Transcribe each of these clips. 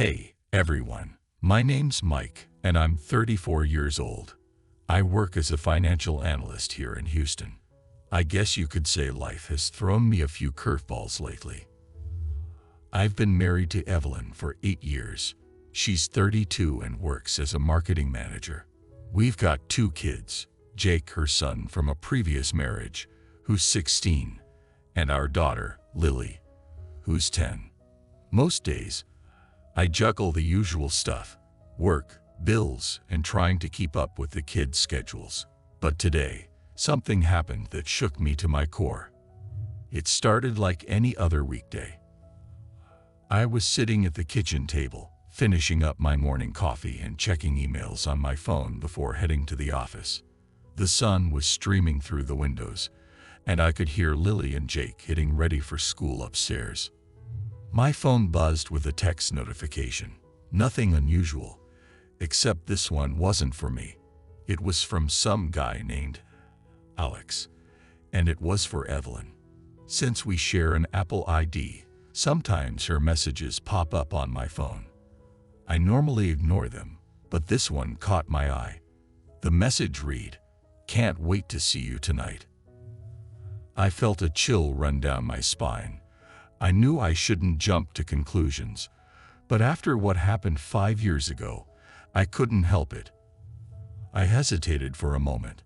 Hey, everyone. My name's Mike, and I'm 34 years old. I work as a financial analyst here in Houston. I guess you could say life has thrown me a few curveballs lately. I've been married to Evelyn for 8 years. She's 32 and works as a marketing manager. We've got 2 kids, Jake, her son from a previous marriage, who's 16, and our daughter, Lily, who's 10. Most days, I juggle the usual stuff: work, bills, and trying to keep up with the kids' schedules. But today, something happened that shook me to my core. It started like any other weekday. I was sitting at the kitchen table, finishing up my morning coffee and checking emails on my phone before heading to the office. The sun was streaming through the windows, and I could hear Lily and Jake getting ready for school upstairs. My phone buzzed with a text notification. Nothing unusual, except this one wasn't for me. It was from some guy named Alex, and it was for Evelyn. Since we share an Apple ID, sometimes her messages pop up on my phone. I normally ignore them, but this one caught my eye. The message read, "Can't wait to see you tonight." I felt a chill run down my spine. I knew I shouldn't jump to conclusions, but after what happened 5 years ago, I couldn't help it. I hesitated for a moment.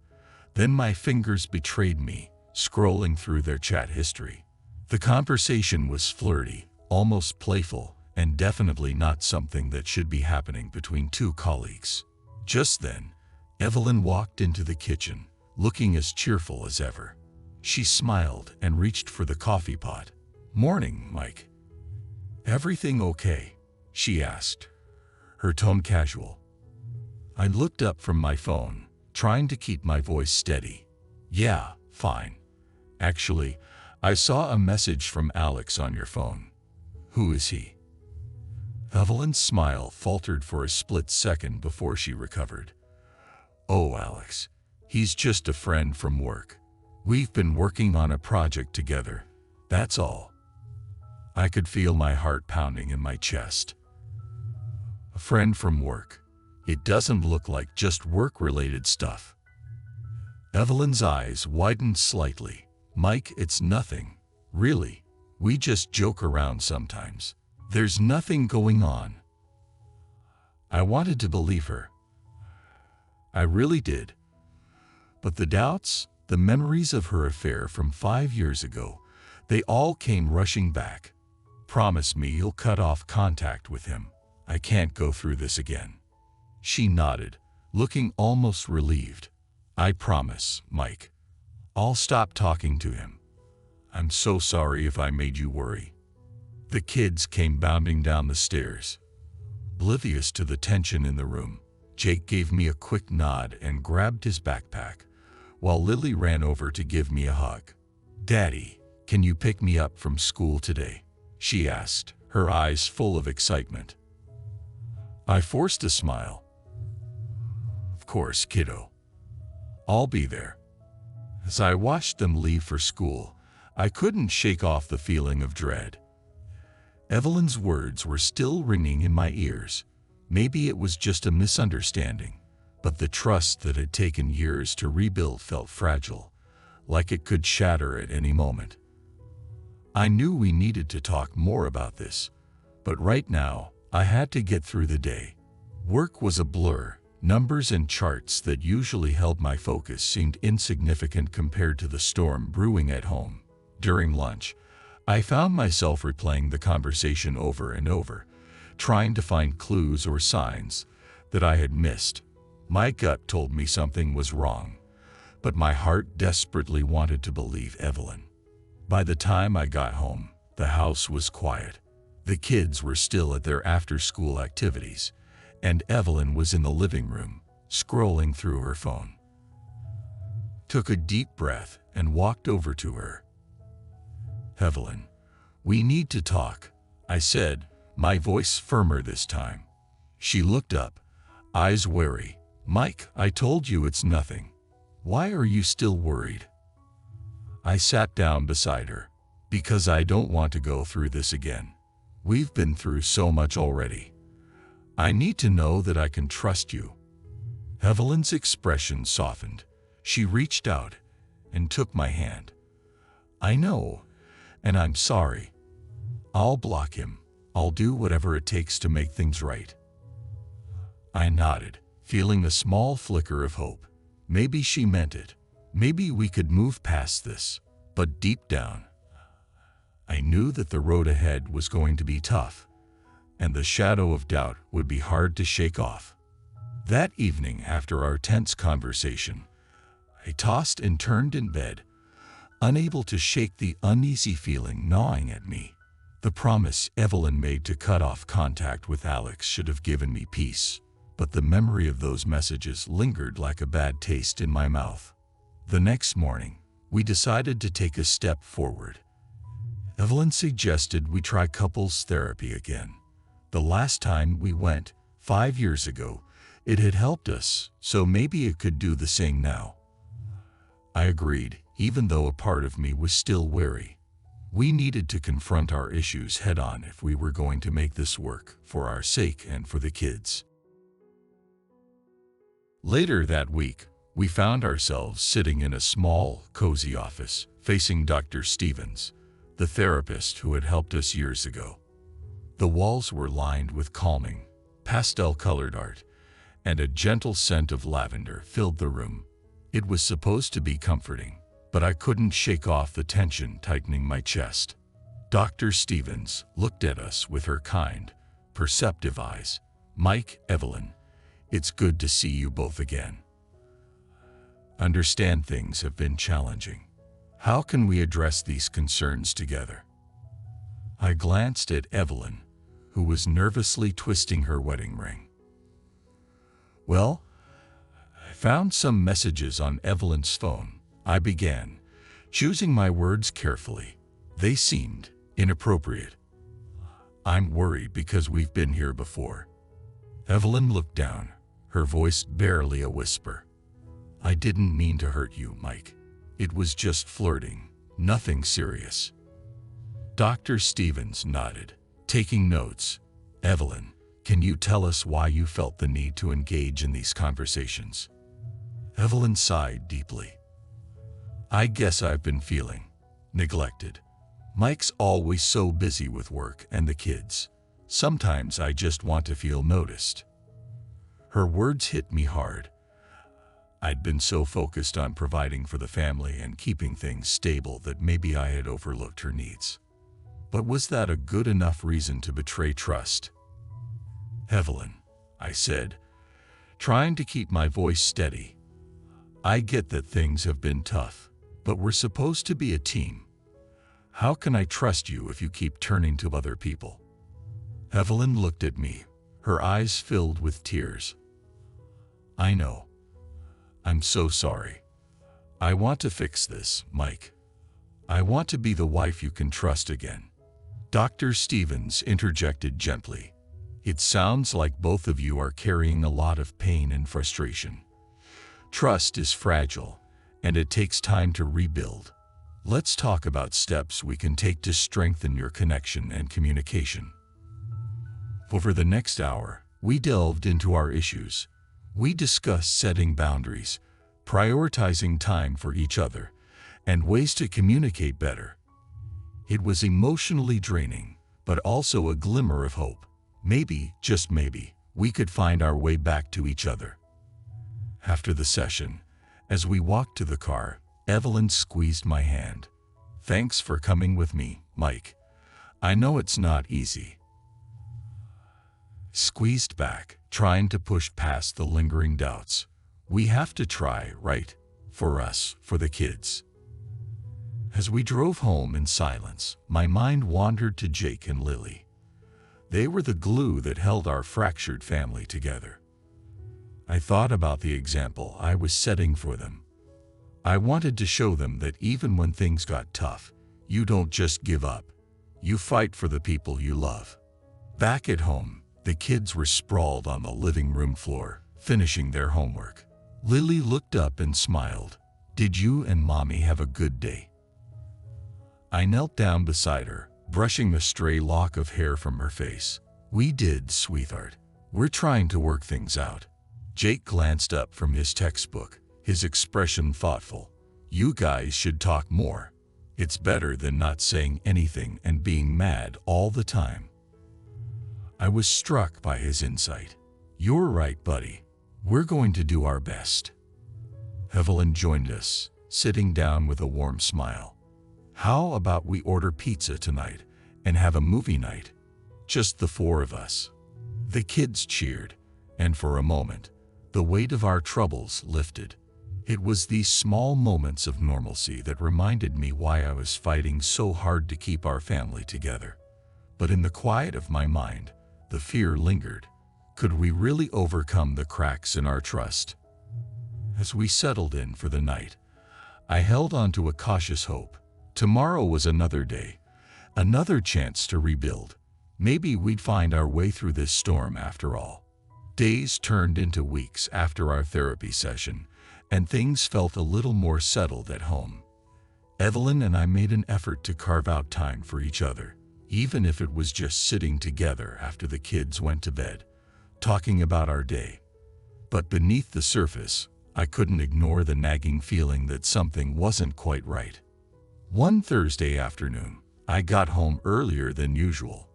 Then my fingers betrayed me, scrolling through their chat history. The conversation was flirty, almost playful, and definitely not something that should be happening between 2 colleagues. Just then, Evelyn walked into the kitchen, looking as cheerful as ever. She smiled and reached for the coffee pot. "Morning, Mike. Everything okay?" she asked, her tone casual. I looked up from my phone, trying to keep my voice steady. "Yeah, fine. Actually, I saw a message from Alex on your phone." "Who is he?" Evelyn's smile faltered for a split second before she recovered. "Oh, Alex. He's just a friend from work. We've been working on a project together. That's all." I could feel my heart pounding in my chest. A friend from work. It doesn't look like just work-related stuff. Evelyn's eyes widened slightly. "Mike, it's nothing. Really. We just joke around sometimes. There's nothing going on." I wanted to believe her. I really did. But the doubts, the memories of her affair from 5 years ago, they all came rushing back. "Promise me you'll cut off contact with him. I can't go through this again." She nodded, looking almost relieved. "I promise, Mike. I'll stop talking to him. I'm so sorry if I made you worry." The kids came bounding down the stairs. Oblivious to the tension in the room, Jake gave me a quick nod and grabbed his backpack, while Lily ran over to give me a hug. "Daddy, can you pick me up from school today?" she asked, her eyes full of excitement. I forced a smile. "Of course, kiddo. I'll be there." As I watched them leave for school, I couldn't shake off the feeling of dread. Evelyn's words were still ringing in my ears. Maybe it was just a misunderstanding, but the trust that had taken years to rebuild felt fragile, like it could shatter at any moment. I knew we needed to talk more about this, but right now, I had to get through the day. Work was a blur. Numbers and charts that usually held my focus seemed insignificant compared to the storm brewing at home. During lunch, I found myself replaying the conversation over and over, trying to find clues or signs that I had missed. My gut told me something was wrong, but my heart desperately wanted to believe Evelyn. By the time I got home, the house was quiet. The kids were still at their after-school activities, and Evelyn was in the living room, scrolling through her phone. Took a deep breath and walked over to her. "Evelyn, we need to talk," I said, my voice firmer this time. She looked up, eyes wary. "Mike, I told you it's nothing. Why are you still worried?" I sat down beside her. "Because I don't want to go through this again. We've been through so much already. I need to know that I can trust you." Evelyn's expression softened. She reached out and took my hand. "I know, and I'm sorry. I'll block him. I'll do whatever it takes to make things right." I nodded, feeling a small flicker of hope. Maybe she meant it. Maybe we could move past this. But deep down, I knew that the road ahead was going to be tough, and the shadow of doubt would be hard to shake off. That evening, after our tense conversation, I tossed and turned in bed, unable to shake the uneasy feeling gnawing at me. The promise Evelyn made to cut off contact with Alex should have given me peace, but the memory of those messages lingered like a bad taste in my mouth. The next morning, we decided to take a step forward. Evelyn suggested we try couples therapy again. The last time we went, 5 years ago, it had helped us, so maybe it could do the same now. I agreed, even though a part of me was still wary. We needed to confront our issues head-on if we were going to make this work, for our sake and for the kids. Later that week, we found ourselves sitting in a small, cozy office, facing Dr. Stevens, the therapist who had helped us years ago. The walls were lined with calming, pastel-colored art, and a gentle scent of lavender filled the room. It was supposed to be comforting, but I couldn't shake off the tension tightening my chest. Dr. Stevens looked at us with her kind, perceptive eyes. "Mike, Evelyn, it's good to see you both again. Understand things have been challenging. How can we address these concerns together?" I glanced at Evelyn, who was nervously twisting her wedding ring. "Well, I found some messages on Evelyn's phone," I began, choosing my words carefully. They seemed inappropriate. "I'm worried because we've been here before." Evelyn looked down, her voice barely a whisper. "I didn't mean to hurt you, Mike. It was just flirting, nothing serious." Dr. Stevens nodded, taking notes. "Evelyn, can you tell us why you felt the need to engage in these conversations?" Evelyn sighed deeply. "I guess I've been feeling neglected. Mike's always so busy with work and the kids. Sometimes I just want to feel noticed." Her words hit me hard. I'd been so focused on providing for the family and keeping things stable that maybe I had overlooked her needs. But was that a good enough reason to betray trust? "Evelyn," I said, trying to keep my voice steady, "I get that things have been tough, but we're supposed to be a team. How can I trust you if you keep turning to other people?" Evelyn looked at me, her eyes filled with tears. "I know. I'm so sorry. I want to fix this, Mike. I want to be the wife you can trust again." Dr. Stevens interjected gently. "It sounds like both of you are carrying a lot of pain and frustration. Trust is fragile, and it takes time to rebuild. Let's talk about steps we can take to strengthen your connection and communication." Over the next hour, we delved into our issues. We discussed setting boundaries, prioritizing time for each other, and ways to communicate better. It was emotionally draining, but also a glimmer of hope. Maybe, just maybe, we could find our way back to each other. After the session, as we walked to the car, Evelyn squeezed my hand. "Thanks for coming with me, Mike. I know it's not easy." Squeezed back, trying to push past the lingering doubts. We have to try, right? For us, for the kids. As we drove home in silence, my mind wandered to Jake and Lily. They were the glue that held our fractured family together. I thought about the example I was setting for them. I wanted to show them that even when things got tough, you don't just give up. You fight for the people you love. Back at home, the kids were sprawled on the living room floor, finishing their homework. Lily looked up and smiled. "Did you and Mommy have a good day?" I knelt down beside her, brushing the stray lock of hair from her face. "We did, sweetheart. We're trying to work things out. Jake glanced up from his textbook, his expression thoughtful. You guys should talk more. It's better than not saying anything and being mad all the time. I was struck by his insight. You're right, buddy. We're going to do our best. Evelyn joined us, sitting down with a warm smile. How about we order pizza tonight and have a movie night? Just the four of us. The kids cheered, and for a moment, the weight of our troubles lifted. It was these small moments of normalcy that reminded me why I was fighting so hard to keep our family together. But in the quiet of my mind, the fear lingered. Could we really overcome the cracks in our trust? As we settled in for the night, I held on to a cautious hope. Tomorrow was another day, another chance to rebuild. Maybe we'd find our way through this storm after all. Days turned into weeks after our therapy session, and things felt a little more settled at home. Evelyn and I made an effort to carve out time for each other, even if it was just sitting together after the kids went to bed, talking about our day. But beneath the surface, I couldn't ignore the nagging feeling that something wasn't quite right. One Thursday afternoon, I got home earlier than usual.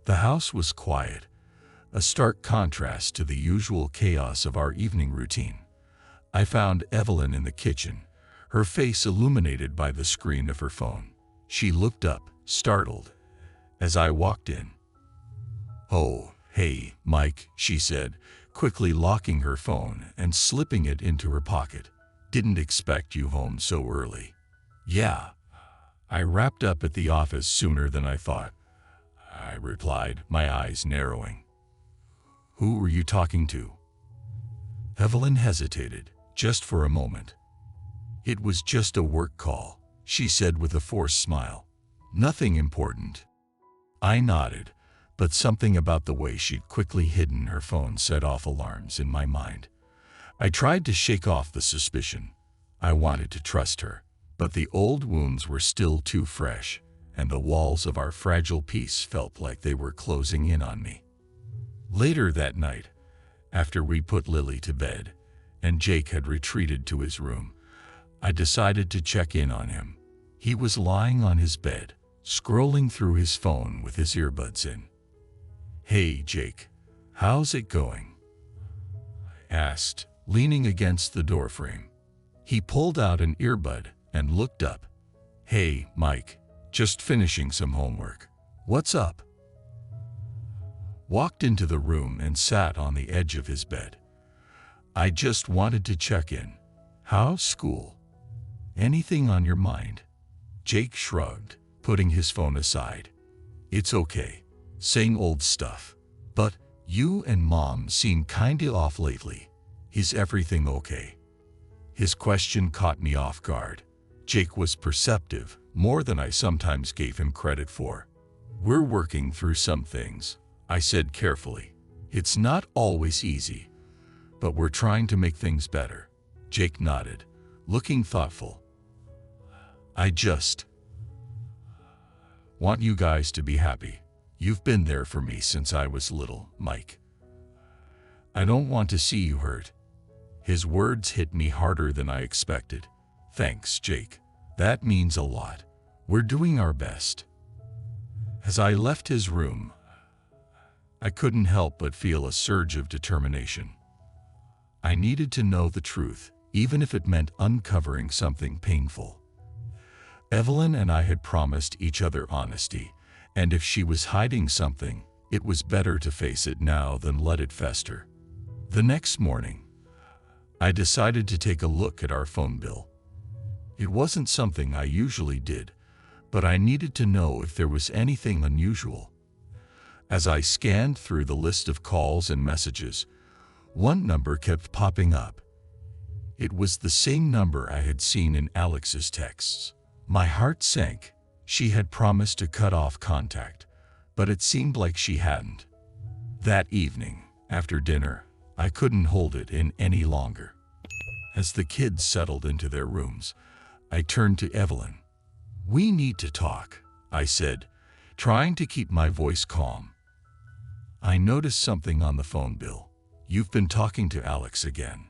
The house was quiet, a stark contrast to the usual chaos of our evening routine. I found Evelyn in the kitchen, her face illuminated by the screen of her phone. She looked up, startled, as I walked in. "Oh, hey, Mike," she said, quickly locking her phone and slipping it into her pocket. "Didn't expect you home so early." "Yeah, I wrapped up at the office sooner than I thought," I replied, my eyes narrowing. "Who were you talking to?" Evelyn hesitated, just for a moment. "It was just a work call," she said with a forced smile. "Nothing important." I nodded, but something about the way she'd quickly hidden her phone set off alarms in my mind. I tried to shake off the suspicion. I wanted to trust her, but the old wounds were still too fresh, and the walls of our fragile peace felt like they were closing in on me. Later that night, after we put Lily to bed, and Jake had retreated to his room, I decided to check in on him. He was lying on his bed, scrolling through his phone with his earbuds in. "Hey, Jake, how's it going?" I asked, leaning against the doorframe. He pulled out an earbud and looked up. "Hey, Mike, just finishing some homework. What's up?" Walked into the room and sat on the edge of his bed. "I just wanted to check in. How's school? Anything on your mind?" Jake shrugged, putting his phone aside. "It's okay. Same old stuff. But you and Mom seem kinda off lately. Is everything okay?" His question caught me off guard. Jake was perceptive, more than I sometimes gave him credit for. "We're working through some things," I said carefully. "It's not always easy, but we're trying to make things better." Jake nodded, looking thoughtful. "I just want you guys to be happy. You've been there for me since I was little, Mike. I don't want to see you hurt." His words hit me harder than I expected. "Thanks, Jake. That means a lot. We're doing our best." As I left his room, I couldn't help but feel a surge of determination. I needed to know the truth, even if it meant uncovering something painful. Evelyn and I had promised each other honesty, and if she was hiding something, it was better to face it now than let it fester. The next morning, I decided to take a look at our phone bill. It wasn't something I usually did, but I needed to know if there was anything unusual. As I scanned through the list of calls and messages, one number kept popping up. It was the same number I had seen in Alex's texts. My heart sank. She had promised to cut off contact, but it seemed like she hadn't. That evening, after dinner, I couldn't hold it in any longer. As the kids settled into their rooms, I turned to Evelyn. "We need to talk," I said, trying to keep my voice calm. I noticed something on the phone bill. You've been talking to Alex again.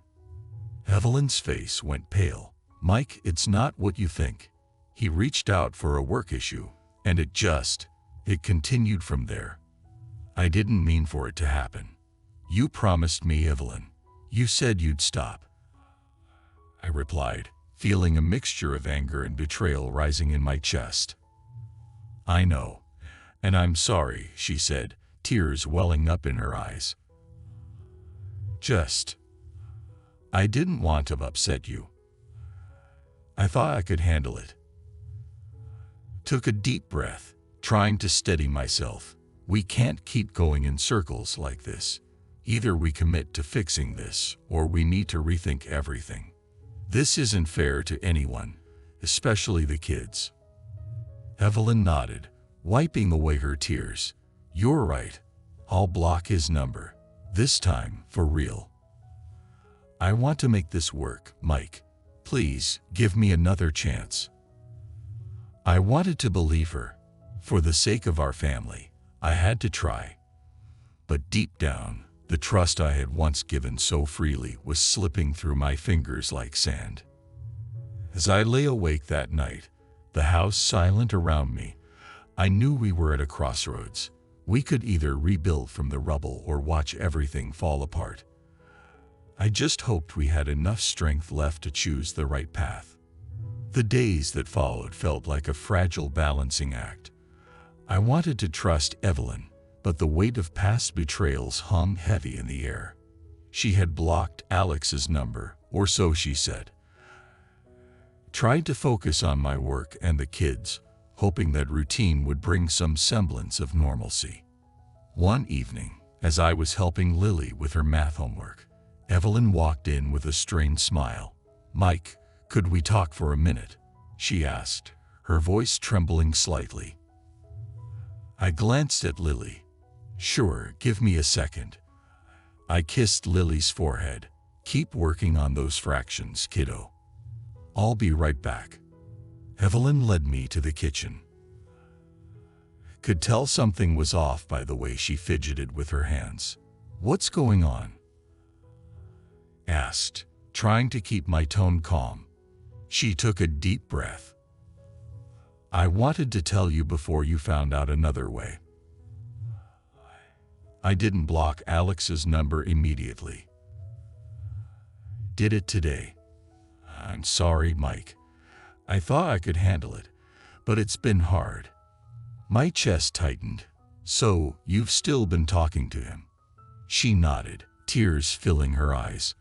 Evelyn's face went pale. Mike, it's not what you think. He reached out for a work issue, and it continued from there. I didn't mean for it to happen. You promised me, Evelyn. You said you'd stop. I replied, feeling a mixture of anger and betrayal rising in my chest. I know, and I'm sorry, she said, tears welling up in her eyes. I didn't want to upset you. I thought I could handle it. Took a deep breath, trying to steady myself. We can't keep going in circles like this. Either we commit to fixing this, or we need to rethink everything. This isn't fair to anyone, especially the kids. Evelyn nodded, wiping away her tears. You're right. I'll block his number. This time, for real. I want to make this work, Mike. Please, give me another chance. I wanted to believe her. For the sake of our family, I had to try. But deep down, the trust I had once given so freely was slipping through my fingers like sand. As I lay awake that night, the house silent around me, I knew we were at a crossroads. We could either rebuild from the rubble or watch everything fall apart. I just hoped we had enough strength left to choose the right path. The days that followed felt like a fragile balancing act. I wanted to trust Evelyn, but the weight of past betrayals hung heavy in the air. She had blocked Alex's number, or so she said. Tried to focus on my work and the kids, hoping that routine would bring some semblance of normalcy. One evening, as I was helping Lily with her math homework, Evelyn walked in with a strained smile. Mike, could we talk for a minute? She asked, her voice trembling slightly. I glanced at Lily. Sure, give me a second. I kissed Lily's forehead. Keep working on those fractions, kiddo. I'll be right back. Evelyn led me to the kitchen. Could tell something was off by the way she fidgeted with her hands. What's going on? Asked, trying to keep my tone calm. She took a deep breath. I wanted to tell you before you found out another way. I didn't block Alex's number immediately. Did it today. I'm sorry, Mike. I thought I could handle it, but it's been hard. My chest tightened. So, you've still been talking to him? She nodded, tears filling her eyes.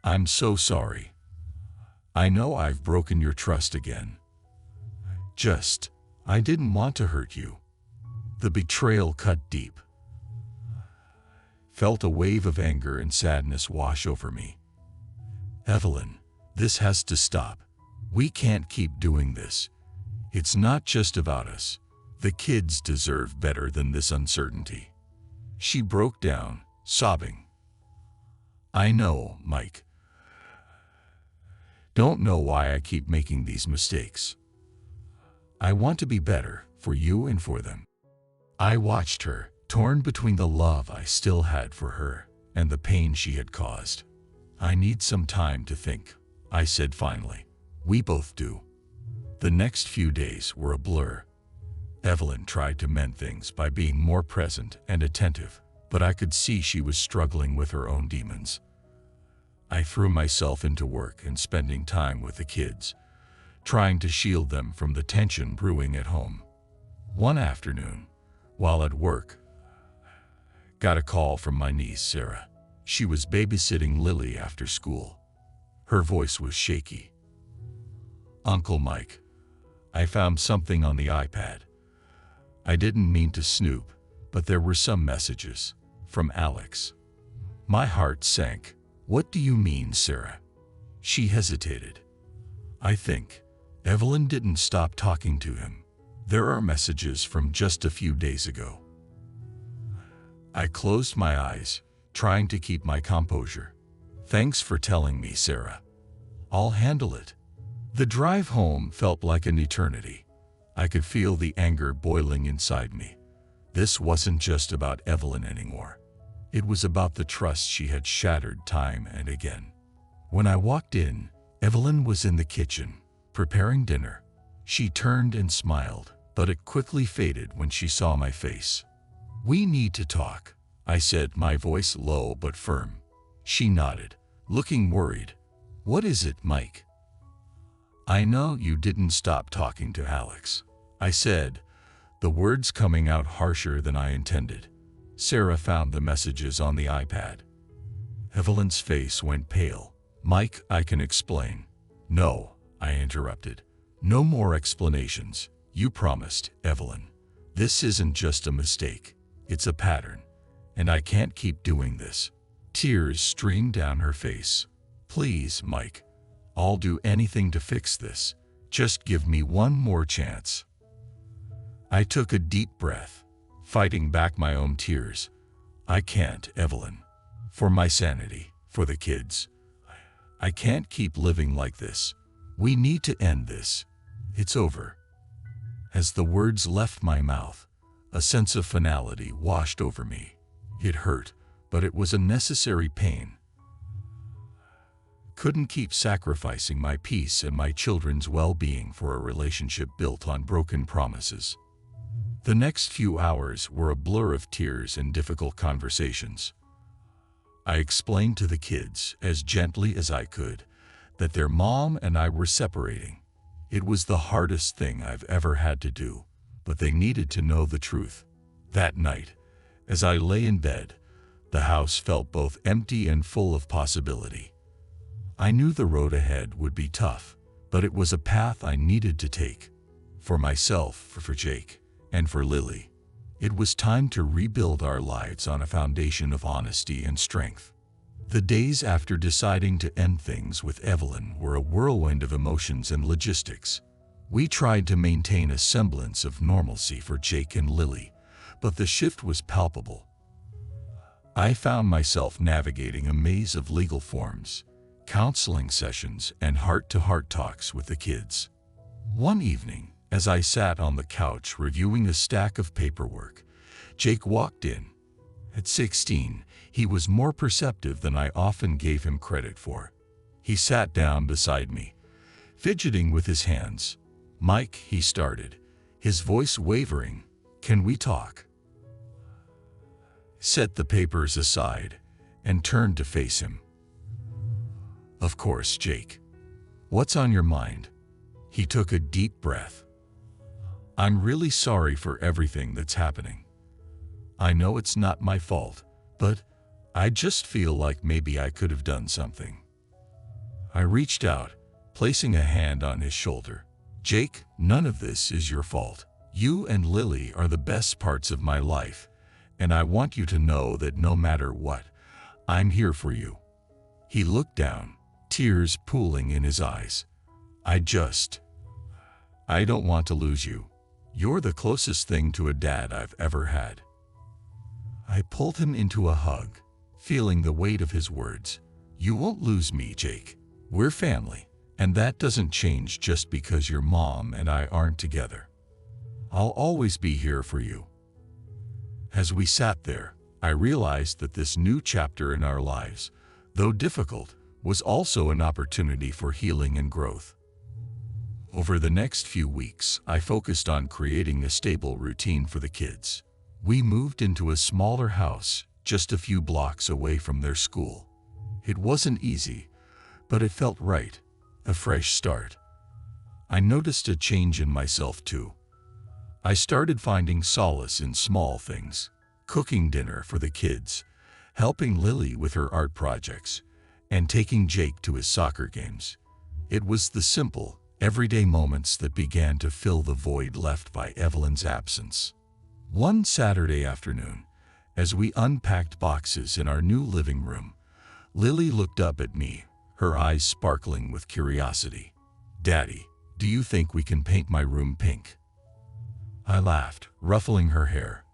I'm so sorry. I know I've broken your trust again. I didn't want to hurt you. The betrayal cut deep. Felt a wave of anger and sadness wash over me. Evelyn, this has to stop. We can't keep doing this. It's not just about us. The kids deserve better than this uncertainty. She broke down, sobbing. I know, Mike. Don't know why I keep making these mistakes. I want to be better for you and for them. I watched her, torn between the love I still had for her and the pain she had caused. I need some time to think, I said finally. We both do. The next few days were a blur. Evelyn tried to mend things by being more present and attentive, but I could see she was struggling with her own demons. I threw myself into work and spending time with the kids, trying to shield them from the tension brewing at home. One afternoon, while at work, got a call from my niece, Sarah. She was babysitting Lily after school. Her voice was shaky. Uncle Mike, I found something on the iPad. I didn't mean to snoop, but there were some messages from Alex. My heart sank. What do you mean, Sarah? She hesitated. I think Evelyn didn't stop talking to him. There are messages from just a few days ago. I closed my eyes, trying to keep my composure. Thanks for telling me, Sarah. I'll handle it. The drive home felt like an eternity. I could feel the anger boiling inside me. This wasn't just about Evelyn anymore. It was about the trust she had shattered time and again. When I walked in, Evelyn was in the kitchen, preparing dinner. She turned and smiled, but it quickly faded when she saw my face. "We need to talk," I said, my voice low but firm. She nodded, looking worried. "What is it, Mike?" "I know you didn't stop talking to Alex," I said, the words coming out harsher than I intended. Sarah found the messages on the iPad. Evelyn's face went pale. "Mike, I can explain." "No," I interrupted. "No more explanations. You promised, Evelyn. This isn't just a mistake. It's a pattern. And I can't keep doing this." Tears streamed down her face. "Please, Mike. I'll do anything to fix this. Just give me one more chance." I took a deep breath, fighting back my own tears. "I can't, Evelyn. For my sanity, for the kids. I can't keep living like this. We need to end this. It's over." As the words left my mouth, a sense of finality washed over me. It hurt, but it was a necessary pain. Couldn't keep sacrificing my peace and my children's well-being for a relationship built on broken promises. The next few hours were a blur of tears and difficult conversations. I explained to the kids, as gently as I could, that their mom and I were separating. It was the hardest thing I've ever had to do, but they needed to know the truth. That night, as I lay in bed, the house felt both empty and full of possibility. I knew the road ahead would be tough, but it was a path I needed to take. For myself, for Jake, and for Lily. It was time to rebuild our lives on a foundation of honesty and strength. The days after deciding to end things with Evelyn were a whirlwind of emotions and logistics. We tried to maintain a semblance of normalcy for Jake and Lily, but the shift was palpable. I found myself navigating a maze of legal forms, counseling sessions, and heart-to-heart talks with the kids. One evening, as I sat on the couch reviewing a stack of paperwork, Jake walked in. At 16, he was more perceptive than I often gave him credit for. He sat down beside me, fidgeting with his hands. "Mike," he started, his voice wavering, "can we talk?" Set the papers aside and turned to face him. "Of course, Jake. What's on your mind?" He took a deep breath. "I'm really sorry for everything that's happening. I know it's not my fault, but I just feel like maybe I could have done something." I reached out, placing a hand on his shoulder. "Jake, none of this is your fault. You and Lily are the best parts of my life, and I want you to know that no matter what, I'm here for you." He looked down, tears pooling in his eyes. I don't want to lose you. You're the closest thing to a dad I've ever had." I pulled him into a hug, feeling the weight of his words. "You won't lose me, Jake. We're family, and that doesn't change just because your mom and I aren't together. I'll always be here for you." As we sat there, I realized that this new chapter in our lives, though difficult, was also an opportunity for healing and growth. Over the next few weeks, I focused on creating a stable routine for the kids. We moved into a smaller house, just a few blocks away from their school. It wasn't easy, but it felt right, a fresh start. I noticed a change in myself too. I started finding solace in small things, cooking dinner for the kids, helping Lily with her art projects, and taking Jake to his soccer games. It was the simple, everyday moments that began to fill the void left by Evelyn's absence. One Saturday afternoon, as we unpacked boxes in our new living room, Lily looked up at me, her eyes sparkling with curiosity. "Daddy, do you think we can paint my room pink?" I laughed, ruffling her hair.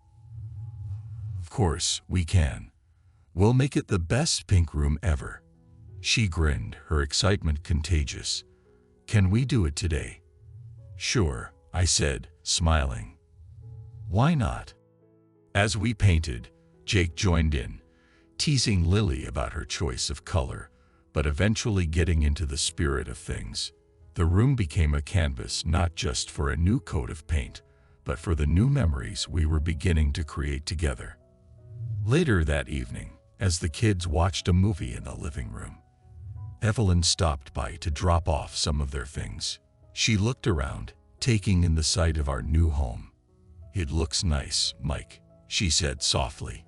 "Of course, we can. We'll make it the best pink room ever." She grinned, her excitement contagious. "Can we do it today?" "Sure," I said, smiling. "Why not?" As we painted, Jake joined in, teasing Lily about her choice of color, but eventually getting into the spirit of things. The room became a canvas not just for a new coat of paint, but for the new memories we were beginning to create together. Later that evening, as the kids watched a movie in the living room, Evelyn stopped by to drop off some of their things. She looked around, taking in the sight of our new home. "It looks nice, Mike," she said softly.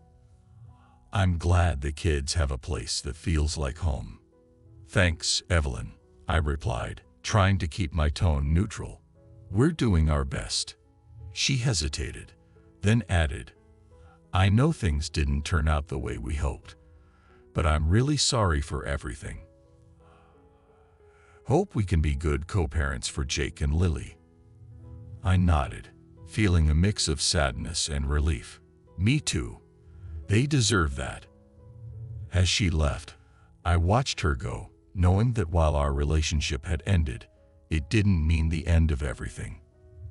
"I'm glad the kids have a place that feels like home." "Thanks, Evelyn," I replied, trying to keep my tone neutral. "We're doing our best." She hesitated, then added, "I know things didn't turn out the way we hoped, but I'm really sorry for everything. Hope we can be good co-parents for Jake and Lily." I nodded, feeling a mix of sadness and relief. "Me too. They deserve that." As she left, I watched her go, knowing that while our relationship had ended, it didn't mean the end of everything.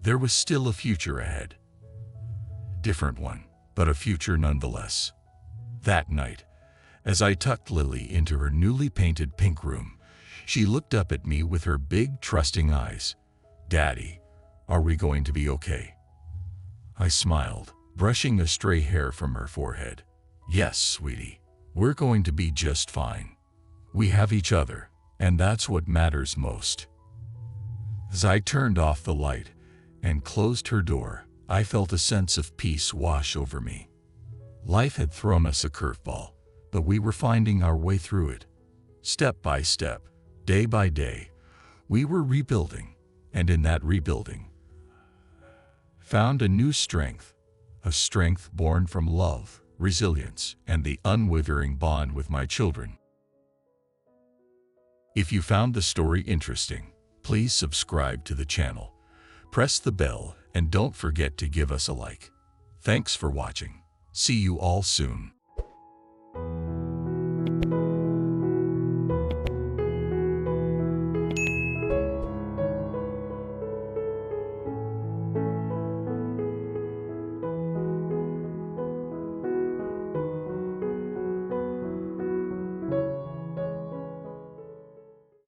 There was still a future ahead. Different one, but a future nonetheless. That night, as I tucked Lily into her newly painted pink room, she looked up at me with her big, trusting eyes. "Daddy, are we going to be okay?" I smiled, brushing a stray hair from her forehead. "Yes, sweetie. We're going to be just fine. We have each other, and that's what matters most." As I turned off the light and closed her door, I felt a sense of peace wash over me. Life had thrown us a curveball, but we were finding our way through it. Step by step, day by day, we were rebuilding, and in that rebuilding, found a new strength, a strength born from love, resilience, and the unwavering bond with my children. If you found the story interesting, please subscribe to the channel, press the bell, and don't forget to give us a like. Thanks for watching. See you all soon.